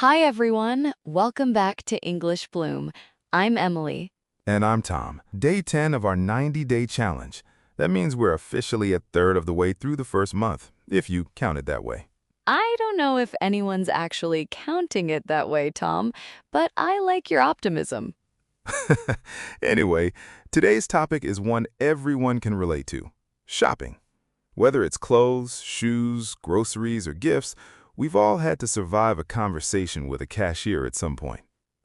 Hi, everyone. Welcome back to English Bloom. I'm Emily. And I'm Tom. Day 10 of our 90-day challenge. That means we're officially a third of the way through the first month, if you count it that way. I don't know if anyone's actually counting it that way, Tom, but I like your optimism. Anyway, today's topic is one everyone can relate to: shopping. Whether it's clothes, shoes, groceries, or gifts, we've all had to survive a conversation with a cashier at some point.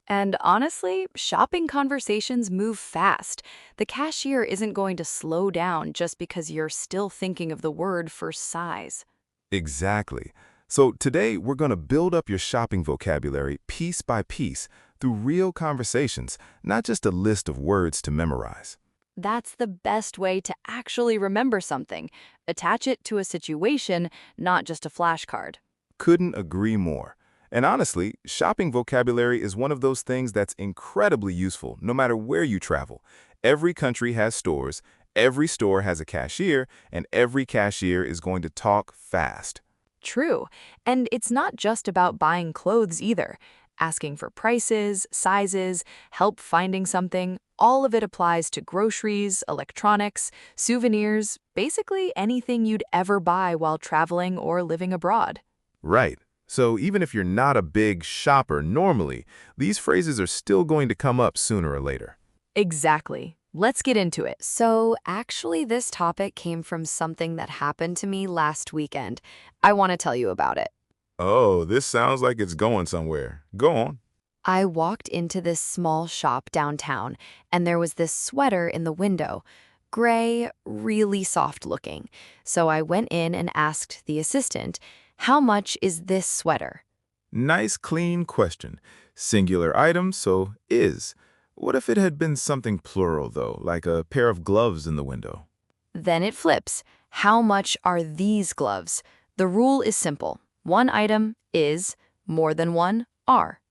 And honestly, shopping conversations move fast. The cashier isn't going to slow down just because you're still thinking of the word for size. Exactly. So today we're going to build up your shopping vocabulary piece by piece through real conversations, not just a list of words to memorize. That's the best way to actually remember something. Attach it to a situation, not just a flashcard. Couldn't agree more. And honestly, shopping vocabulary is one of those things that's incredibly useful no matter where you travel. Every country has stores, every store has a cashier, and every cashier is going to talk fast. True. And it's not just about buying clothes either. Asking for prices, sizes, help finding something, all of it applies to groceries, electronics, souvenirs, basically anything you'd ever buy while traveling or living abroad. Right. So even if you're not a big shopper normally, these phrases are still going to come up sooner or later. Exactly. Let's get into it. So, actually, this topic came from something that happened to me last weekend. I want to tell you about it. Oh, this sounds like it's going somewhere. Go on. I walked into this small shop downtown, and there was this sweater in the window. Gray, really soft looking. So I went in and asked the assistant, "How much is this sweater?" Nice, clean question. Singular item, so is. What if it had been something plural, though, like a pair of gloves in the window? Then it flips. How much are these gloves? The rule is simple. One item is, more than one are.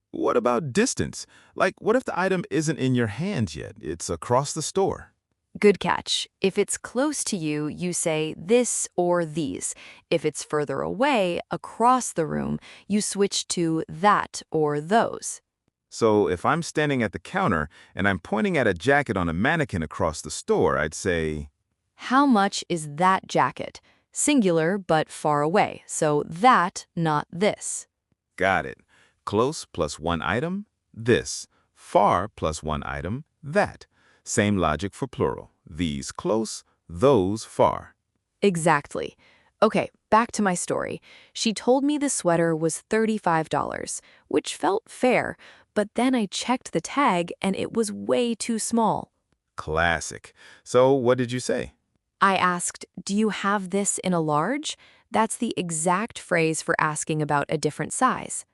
What about distance? Like, what if the item isn't in your hands yet? It's across the store. Good catch. If it's close to you, you say this or these. If it's further away, across the room, you switch to that or those. So if I'm standing at the counter and I'm pointing at a jacket on a mannequin across the store, I'd say, How much is that jacket? Singular, but far away. So that, not this. got it. Close plus one item, this. Far plus one item, that. Same logic for plural. These close, those far. Exactly. Okay, back to my story. She told me the sweater was $35, which felt fair, but then I checked the tag and it was way too small. Classic. So what did you say? I asked, "Do you have this in a large?" That's the exact phrase for asking about a different size.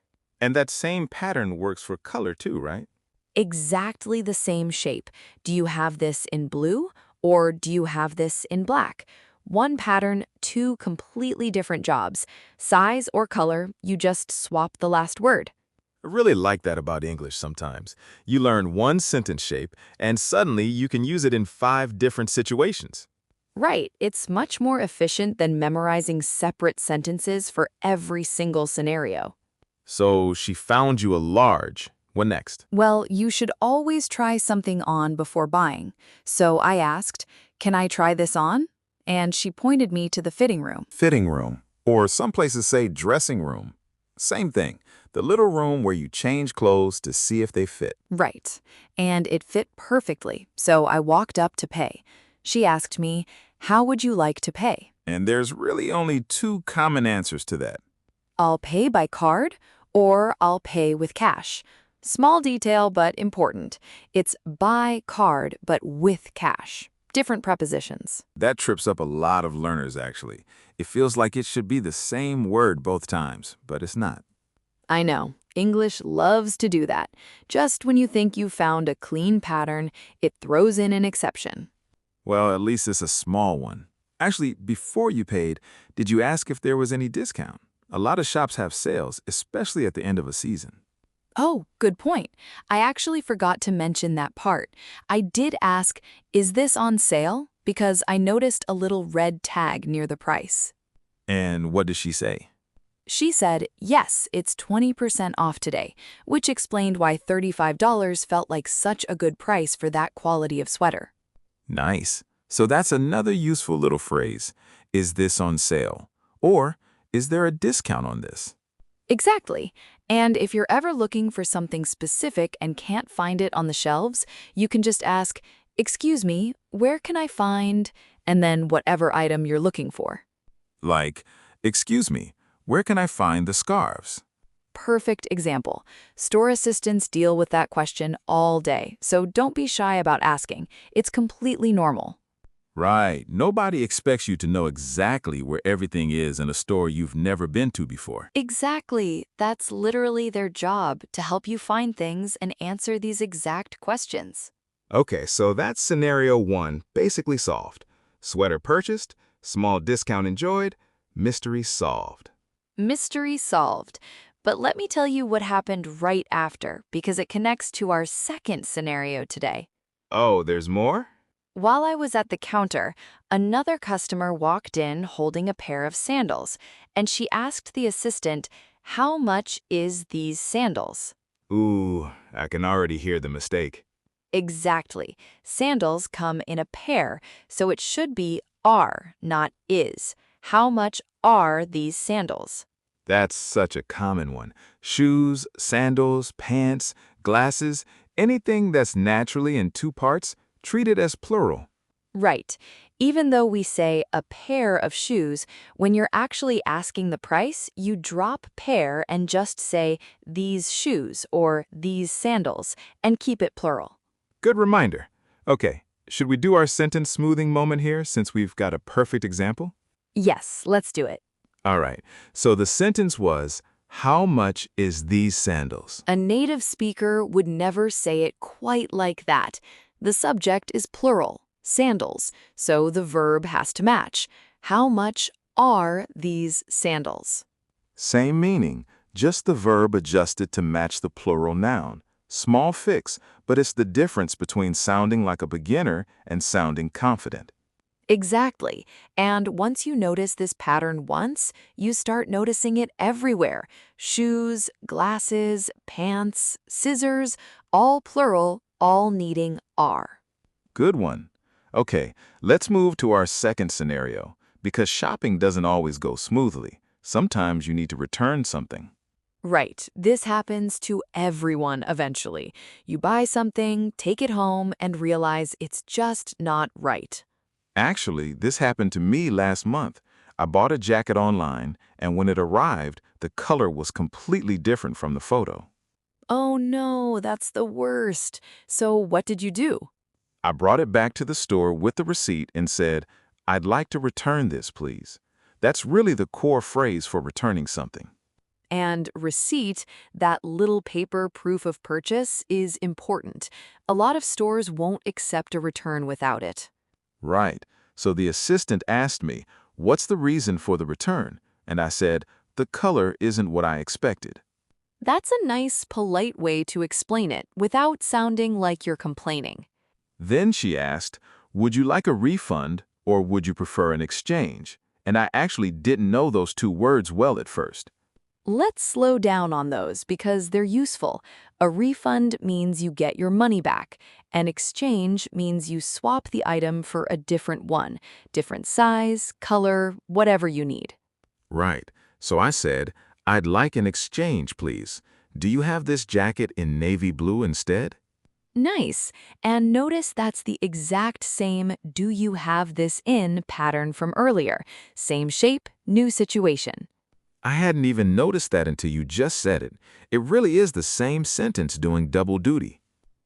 And that same pattern works for color too, right? Exactly the same shape. Do you have this in blue or do you have this in black? One pattern, two completely different jobs. Size or color, you just swap the last word. I really like that about English sometimes. You learn one sentence shape, and suddenly you can use it in 5 different situations. Right, it's much more efficient than memorizing separate sentences for every single scenario. So she found you a large. What next? Well, you should always try something on before buying. So I asked, "Can I try this on?" And she pointed me to the fitting room. Fitting room. Or some places say dressing room. Same thing. The little room where you change clothes to see if they fit. Right. And it fit perfectly, so I walked up to pay. She asked me, "How would you like to pay?" And there's really only 2 common answers to that. "I'll pay by card," or "I'll pay with cash." Small detail, but important. It's by card, but with cash. Different prepositions. That trips up a lot of learners, actually. It feels like it should be the same word both times, but it's not. I know. English loves to do that. Just when you think you've found a clean pattern, it throws in an exception. Well, at least it's a small one. Actually, before you paid, did you ask if there was any discount? A lot of shops have sales, especially at the end of a season. Oh, good point. I actually forgot to mention that part. I did ask, "Is this on sale?" because I noticed a little red tag near the price. And what did she say? She said, yes, it's 20% off today, which explained why $35 felt like such a good price for that quality of sweater. Nice. So that's another useful little phrase. Is this on sale? Or is there a discount on this? Exactly. And if you're ever looking for something specific and can't find it on the shelves, you can just ask, "Excuse me, where can I find?" and then whatever item you're looking for. Like, excuse me, where can I find the scarves? Perfect example. Store assistants deal with that question all day, so don't be shy about asking. It's completely normal. Right. Nobody expects you to know exactly where everything is in a store you've never been to before. Exactly. That's literally their job, to help you find things and answer these exact questions. Okay, so that's scenario 1 basically solved. Sweater purchased, small discount enjoyed, mystery solved. Mystery solved. But let me tell you what happened right after, because it connects to our second scenario today. Oh, there's more? While I was at the counter, another customer walked in holding a pair of sandals, and she asked the assistant, "How much is these sandals?" Ooh, I can already hear the mistake. Exactly. Sandals come in a pair, so it should be are, not is. How much are these sandals? That's such a common one. Shoes, sandals, pants, glasses, anything that's naturally in two parts, treat it as plural. Right. Even though we say a pair of shoes, when you're actually asking the price, you drop pair and just say these shoes or these sandals and keep it plural. Good reminder. Okay, should we do our sentence smoothing moment here since we've got a perfect example? Yes, let's do it. All right, so the sentence was, how much is these sandals? A native speaker would never say it quite like that. The subject is plural, sandals, so the verb has to match. How much are these sandals? Same meaning, just the verb adjusted to match the plural noun. Small fix, but it's the difference between sounding like a beginner and sounding confident. Exactly. And once you notice this pattern once, you start noticing it everywhere. Shoes, glasses, pants, scissors, all plural, all needing are. Good one. Okay, let's move to our second scenario, because shopping doesn't always go smoothly. Sometimes you need to return something. Right. This happens to everyone eventually. You buy something, take it home, and realize it's just not right. Actually, this happened to me last month. I bought a jacket online, and when it arrived, the color was completely different from the photo. Oh no, that's the worst. So what did you do? I brought it back to the store with the receipt and said, "I'd like to return this, please." That's really the core phrase for returning something. And receipt, that little paper proof of purchase, is important. A lot of stores won't accept a return without it. Right. So the assistant asked me, "What's the reason for the return?" And I said, "The color isn't what I expected." That's a nice, polite way to explain it without sounding like you're complaining. Then she asked, "Would you like a refund or would you prefer an exchange?" And I actually didn't know those two words well at first. Let's slow down on those because they're useful. A refund means you get your money back. An exchange means you swap the item for a different one, different size, color, whatever you need. Right. So I said, "I'd like an exchange, please. Do you have this jacket in navy blue instead?" Nice. And notice that's the exact same "do you have this in" pattern from earlier. Same shape, new situation. I hadn't even noticed that until you just said it. It really is the same sentence doing double duty.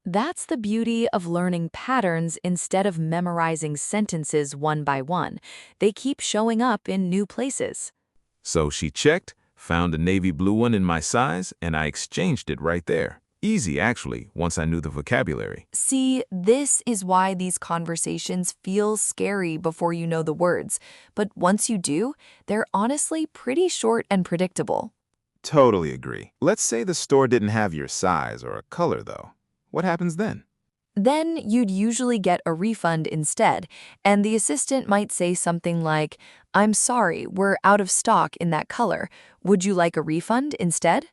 That's the beauty of learning patterns instead of memorizing sentences one by one. They keep showing up in new places. So she checked, found a navy blue one in my size, and I exchanged it right there. Easy, actually, once I knew the vocabulary. See, this is why these conversations feel scary before you know the words. But once you do, they're honestly pretty short and predictable. Totally agree. Let's say the store didn't have your size or a color, though. What happens then? Then you'd usually get a refund instead, and the assistant might say something like, "I'm sorry, we're out of stock in that color. Would you like a refund instead?"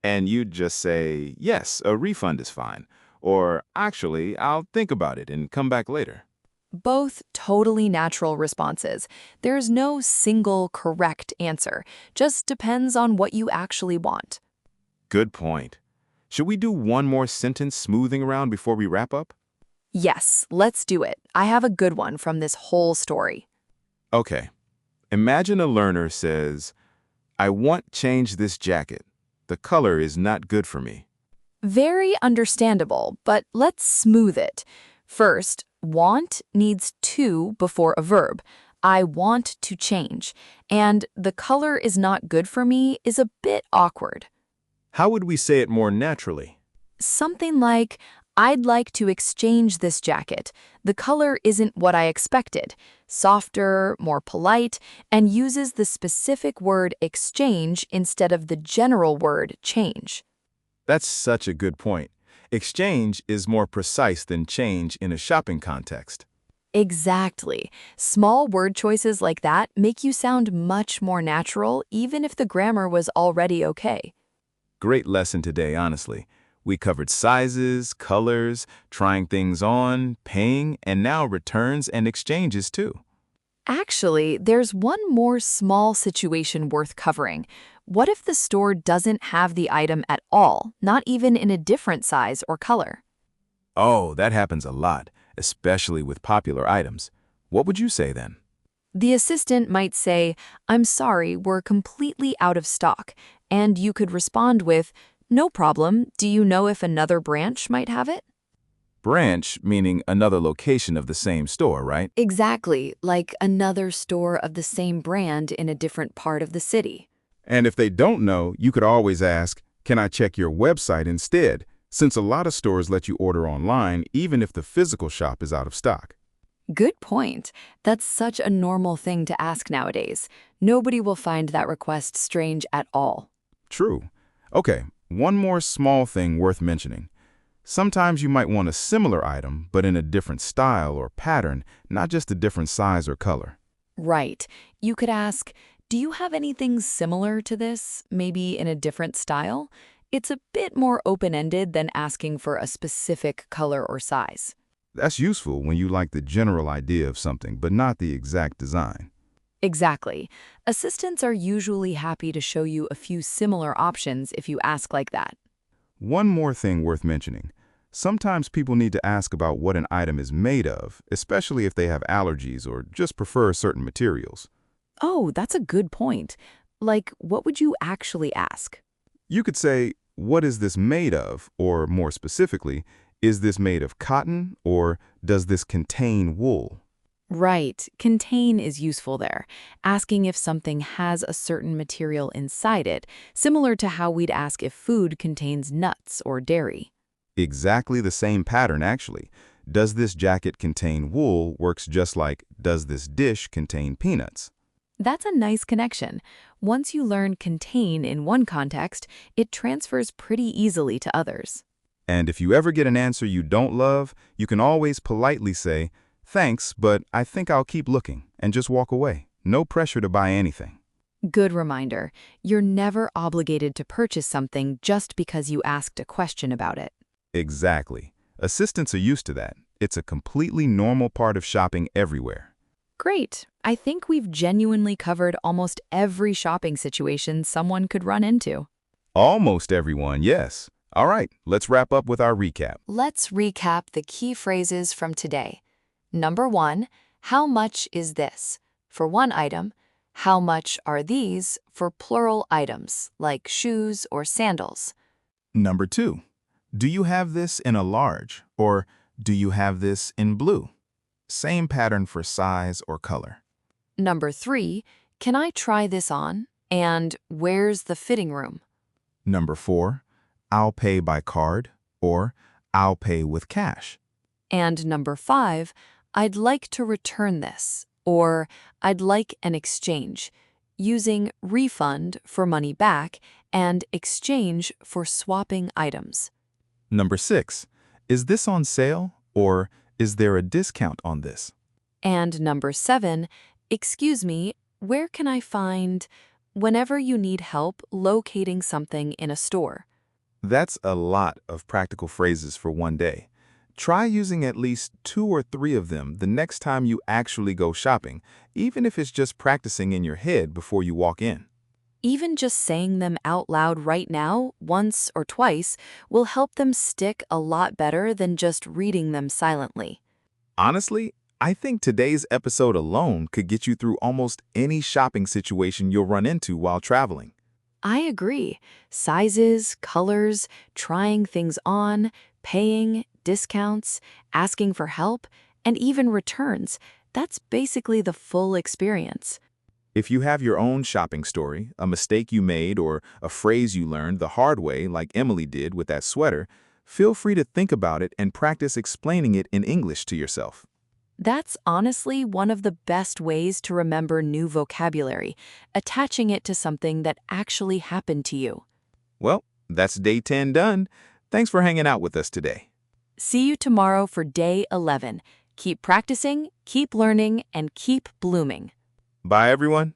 And you'd just say, yes, a refund is fine. Or, actually, I'll think about it and come back later. Both totally natural responses. There's no single correct answer, just depends on what you actually want. Good point. Should we do one more sentence smoothing around before we wrap up? Yes, let's do it. I have a good one from this whole story. Okay. Imagine a learner says, I want change this jacket. The color is not good for me. Very understandable, but let's smooth it. First, want needs to before a verb. I want to change. And the color is not good for me is a bit awkward. How would we say it more naturally? Something like, I'd like to exchange this jacket. The color isn't what I expected. Softer, more polite, and uses the specific word exchange instead of the general word change. That's such a good point. Exchange is more precise than change in a shopping context. Exactly. Small word choices like that make you sound much more natural, even if the grammar was already okay. Great lesson today, honestly. We covered sizes, colors, trying things on, paying, and now returns and exchanges too. Actually, there's one more small situation worth covering. What if the store doesn't have the item at all, not even in a different size or color? Oh, that happens a lot, especially with popular items. What would you say then? The assistant might say, "I'm sorry, we're completely out of stock." And you could respond with, "No problem. Do you know if another branch might have it?" Branch, meaning another location of the same store, right? Exactly, like another store of the same brand in a different part of the city. And if they don't know, you could always ask, can I check your website instead? Since a lot of stores let you order online, even if the physical shop is out of stock. Good point. That's such a normal thing to ask nowadays. Nobody will find that request strange at all. True. Okay, one more small thing worth mentioning. Sometimes you might want a similar item, but in a different style or pattern, not just a different size or color. Right. You could ask, "Do you have anything similar to this, maybe in a different style?" It's a bit more open-ended than asking for a specific color or size. That's useful when you like the general idea of something, but not the exact design. Exactly. Assistants are usually happy to show you a few similar options if you ask like that. One more thing worth mentioning. Sometimes people need to ask about what an item is made of, especially if they have allergies or just prefer certain materials. Oh, that's a good point. Like, what would you actually ask? You could say, what is this made of? Or more specifically, is this made of cotton or does this contain wool? Right. Contain is useful there, asking if something has a certain material inside it, similar to how we'd ask if food contains nuts or dairy. Exactly the same pattern, actually. Does this jacket contain wool works just like, does this dish contain peanuts? That's a nice connection. Once you learn contain in one context, it transfers pretty easily to others. And if you ever get an answer you don't love, you can always politely say, thanks, but I think I'll keep looking, and just walk away. No pressure to buy anything. Good reminder. You're never obligated to purchase something just because you asked a question about it. Exactly. Assistants are used to that. It's a completely normal part of shopping everywhere. Great. I think we've genuinely covered almost every shopping situation someone could run into. Almost everyone, yes. All right, let's wrap up with our recap. Let's recap the key phrases from today. Number 1, how much is this? For one item. How much are these for plural items, like shoes or sandals? Number 2, do you have this in a large, or do you have this in blue? Same pattern for size or color. Number 3, can I try this on? And where's the fitting room? Number 4, I'll pay by card, or I'll pay with cash. And number 5, I'd like to return this, or I'd like an exchange, using refund for money back and exchange for swapping items. Number 6, Is this on sale? Or is there a discount on this? And number 7, excuse me, where can I find whenever you need help locating something in a store? That's a lot of practical phrases for one day. Try using at least 2 or 3 of them the next time you actually go shopping, even if it's just practicing in your head before you walk in. Even just saying them out loud right now, once or twice, will help them stick a lot better than just reading them silently. Honestly, I think today's episode alone could get you through almost any shopping situation you'll run into while traveling. I agree. Sizes, colors, trying things on, paying, discounts, asking for help, and even returns. That's basically the full experience. If you have your own shopping story, a mistake you made, or a phrase you learned the hard way like Emily did with that sweater, feel free to think about it and practice explaining it in English to yourself. That's honestly one of the best ways to remember new vocabulary, attaching it to something that actually happened to you. Well, that's day 10 done. Thanks for hanging out with us today. See you tomorrow for day 11. Keep practicing, keep learning, and keep blooming. Bye, everyone.